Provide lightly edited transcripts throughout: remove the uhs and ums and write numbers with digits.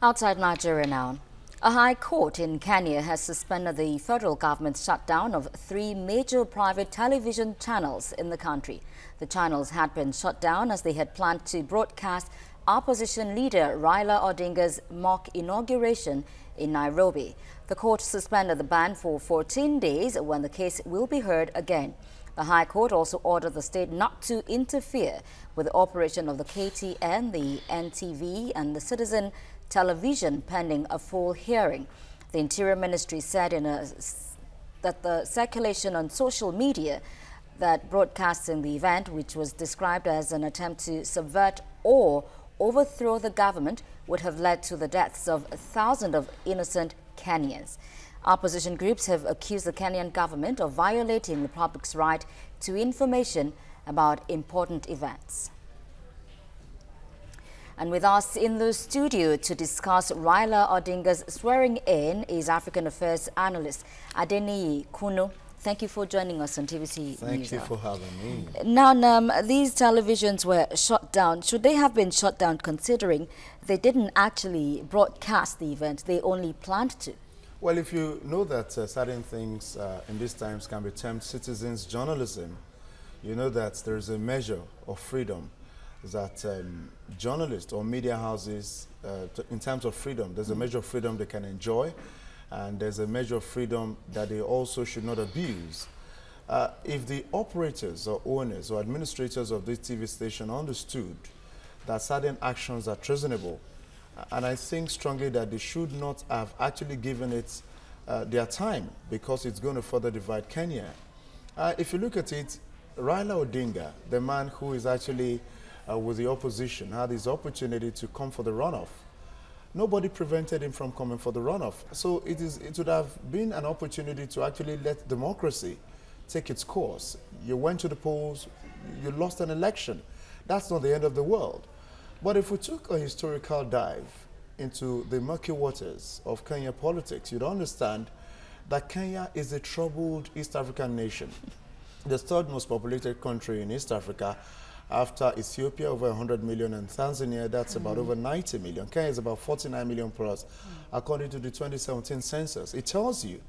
Outside Nigeria now, a high court in Kenya has suspended the federal government's shutdown of 3 major private television channels in the country. The channels had been shut down as they had planned to broadcast opposition leader Raila Odinga's mock inauguration in Nairobi. The court suspended the ban for 14 days when the case will be heard again. The High Court also ordered the state not to interfere with the operation of the KTN, the NTV and the Citizen Television pending a full hearing. The Interior Ministry said that the circulation on social media that broadcasting the event, which was described as an attempt to subvert or overthrow the government, would have led to the deaths of thousands of innocent Kenyans. Opposition groups have accused the Kenyan government of violating the public's right to information about important events. And with us in the studio to discuss Raila Odinga's swearing in is African Affairs analyst Adeniyi Kunnu. Thank you for joining us on TVC. Thank you for having me. Now, these televisions were shut down. Should they have been shut down considering they didn't actually broadcast the event, they only planned to? Well, if you know that certain things in these times can be termed citizens' journalism, you know that there is a measure of freedom that journalists or media houses, in terms of freedom, there's a measure of freedom they can enjoy, and there's a measure of freedom that they also should not abuse. If the operators or owners or administrators of this TV station understood that certain actions are treasonable, and I think strongly that they should not have actually given it their time, because it's going to further divide Kenya. If you look at it, Raila Odinga, the man who is actually with the opposition, had his opportunity to come for the runoff. Nobody prevented him from coming for the runoff. So it would have been an opportunity to actually let democracy take its course. You went to the polls, you lost an election. That's not the end of the world. But if we took a historical dive into the murky waters of Kenya politics, you'd understand that Kenya is a troubled East African nation, the third most populated country in East Africa, after Ethiopia, over 100 million, and Tanzania, that's about over 90 million. Kenya is about 49 million plus, according to the 2017 census. It tells you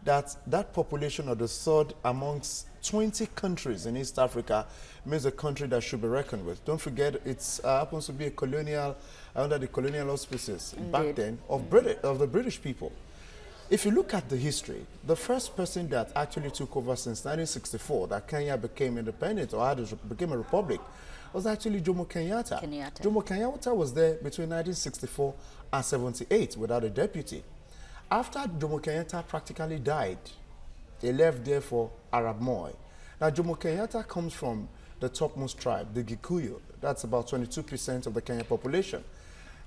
that that population of the third amongst 20 countries in East Africa means a country that should be reckoned with. Don't forget, it happens to be a colonial, under the colonial auspices back then of the British people. If you look at the history, the first person that actually took over since 1964, that Kenya became independent or became a republic, was actually Jomo Kenyatta. Jomo Kenyatta was there between 1964 and 78 without a deputy. After Jomo Kenyatta practically died, they left there for Arab Moi. Now, Jomo Kenyatta comes from the topmost tribe, the Gikuyu. That's about 22% of the Kenyan population.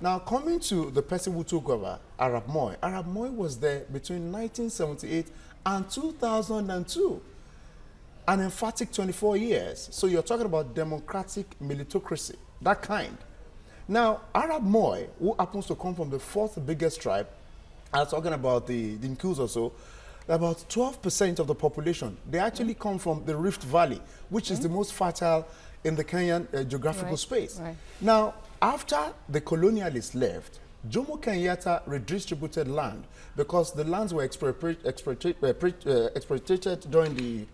Now, coming to the person who took over, Arab Moi was there between 1978 and 2002. An emphatic 24 years. So you're talking about democratic militocracy, that kind. Now, Arab Moi, who happens to come from the fourth biggest tribe, I was talking about the Dinkus or so, about 12% of the population, they actually come from the Rift Valley, which is the most fertile in the Kenyan geographical space. Now, after the colonialists left, Jomo Kenyatta redistributed land because the lands were expropriated during the,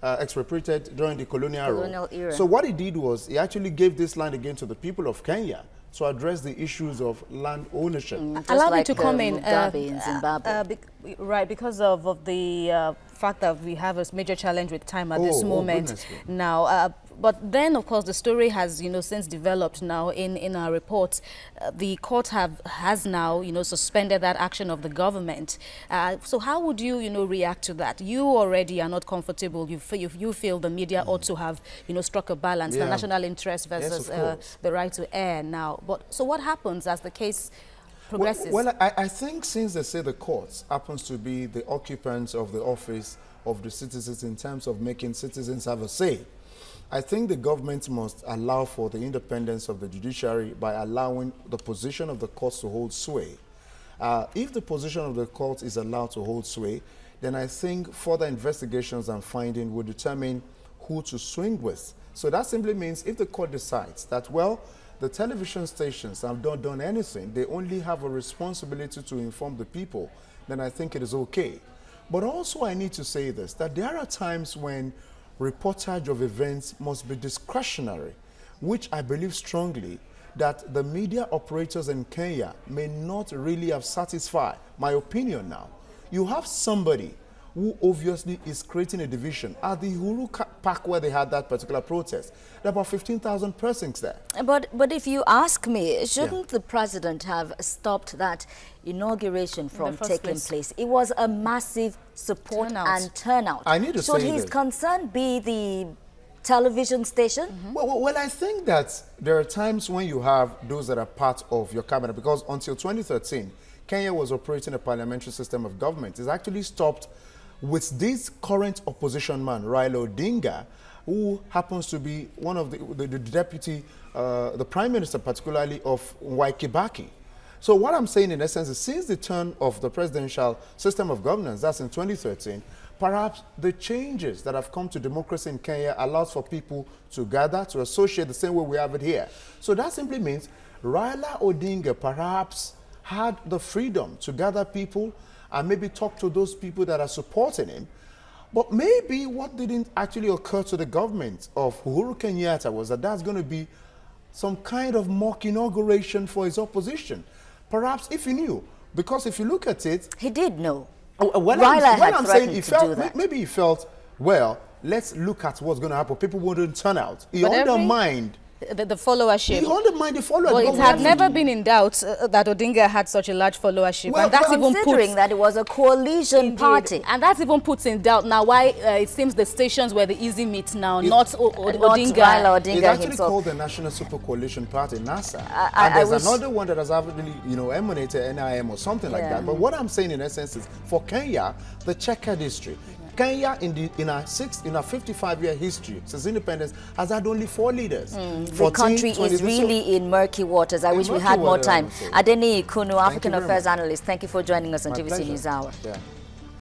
expropriated during the colonial era. So what he did was he actually gave this land again to the people of Kenya to address the issues of land ownership. Allow me to come in, in Zimbabwe. Right, because of the fact that we have a major challenge with time at this moment now. But then, of course, the story has, since developed now in our reports. The court has now, suspended that action of the government. So how would you, react to that? You already are not comfortable. You feel the media ought to have, struck a balance, the national interest versus the right to air now. But so what happens as the case progresses? Well, I think since they say the courts happens to be the occupants of the office of the citizens in terms of making citizens have a say, I think the government must allow for the independence of the judiciary by allowing the position of the courts to hold sway. If the position of the court is allowed to hold sway, then I think further investigations and finding will determine who to swing with. So that simply means if the court decides that, well, the television stations have not done anything, they only have a responsibility to inform the people, then I think it is okay. But also I need to say this, that there are times when reportage of events must be discretionary, which I believe strongly that the media operators in Kenya may not really have satisfied. My opinion now, you have somebody who obviously is creating a division. At the Uhuru Park where they had that particular protest, there are about 15,000 persons there. But if you ask me, shouldn't the president have stopped that inauguration from taking place? It was a massive support and turnout. I need to say this. Should his concern be the television station? Well, I think that there are times when you have those that are part of your cabinet, because until 2013, Kenya was operating a parliamentary system of government. It's actually stopped with this current opposition man, Raila Odinga, who happens to be one of the deputy, the prime minister particularly of Kibaki. So what I'm saying in essence is, since the turn of the presidential system of governance, that's in 2013, perhaps the changes that have come to democracy in Kenya allows for people to gather, to associate the same way we have it here. So that simply means Raila Odinga perhaps had the freedom to gather people and maybe talk to those people that are supporting him. But maybe what didn't actually occur to the government of Uhuru Kenyatta was that that's going to be some kind of mock inauguration for his opposition. Perhaps if he knew, because if you look at it... He did know. Raila had threatened to do that. Maybe he felt, well, let's look at what's going to happen. People wouldn't turn out. He undermined... The followership. He undermined the followers. Well, it had never been in doubt that Odinga had such a large followership. Well, and that's even considering that it was a coalition party. And that even puts in doubt now why it seems the stations were the easy meet now, not Odinga. Raila Odinga it's actually himself. Called the National Super Coalition Party, NASA. And there's another one that has actually, emanated NIM or something like that. But what I'm saying in essence is, for Kenya, the Cheka district, Kenya, in our 55-year history since independence, has had only 4 leaders. The country is really in murky waters. I wish we had more time. Adeniyi Kunnu, African Affairs Analyst, thank you for joining us on TVC News Hour.